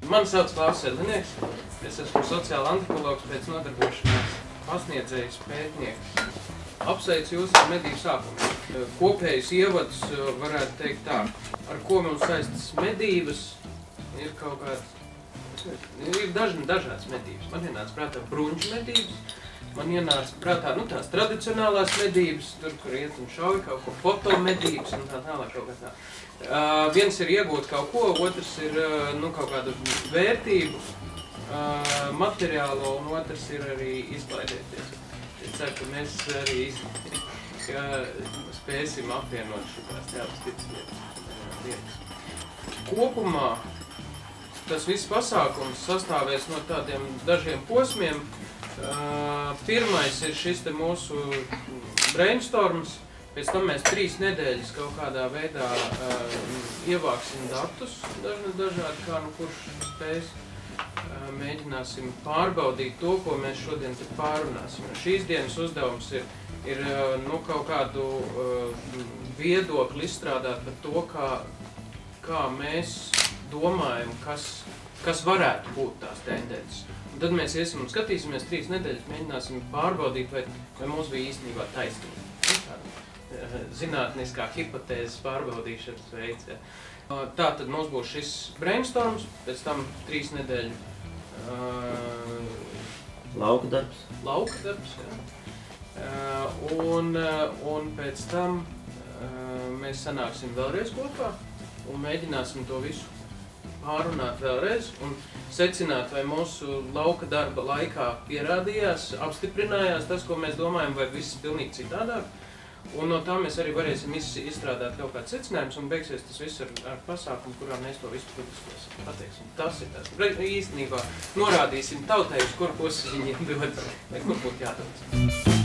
Mani sauc Klaus Sedlinieks. Es esmu sociāla antropologs pēc nodarbošanās pasniedzējs pētnieks. Apsveicu jūs ar medību sākumu. Kopējus ievads varētu teikt tā, ar ko mums saistas medības, ir kaut kāds, ir dažādas medības. Man ienāca prātā bruņu medības, man ienāca prātā, tās tradicionālās medības, tur, kur iet un šauj kaut ko, fotomedības un tā tālāk kaut kā tā. Viens ir iegūt kaut ko, otrs ir, kaut kādu vērtību, materiālo, un otrs ir arī izklaidēties. Es ceru, ka mēs arī spēsim apvienot šitās tādas lietas. Kopumā tas viss pasākums sastāvēs no tādiem dažiem posmiem. Pirmais ir šis te mūsu brainstorms, pēc tam mēs 3 nedēļas kaut kādā veidā ievāksim datus dažādi, kā kurš spēs. Mēģināsim pārbaudīt to, ko mēs šodien te pārunāsim. Šīs dienas uzdevums ir kaut kādu viedokli izstrādāt par to, kā mēs domājam, kas varētu būt tās tendences. Un tad mēs iesim un skatīsimies 3 nedēļas, mēģināsim pārbaudīt, vai mums bija īstenībā taisnība. Zinātniskā hipotēzes pārbaudīšanas veids. Tātad mums būs šis brainstorms, pēc tam 3 nedēļu lauka darbs. Lauka darbs, jā. Un pēc tam mēs sanāksim vēlreiz kopā un mēģināsim to visu pārunāt vēlreiz un secināt, vai mūsu lauka darba laikā pierādījās, apstiprinājās tas, ko mēs domājam, vai viss pilnīgi citādāk. Un no tā mēs arī varēsim izstrādāt kaut kāds secinājums un beigsies tas viss ar pasākumu, kurā mēs to visu publiskosim. Pateiksim, tas ir tas. Īstenībā norādīsim tautai, uz kur pusi viņiem dod, vai kur būtu jādodas.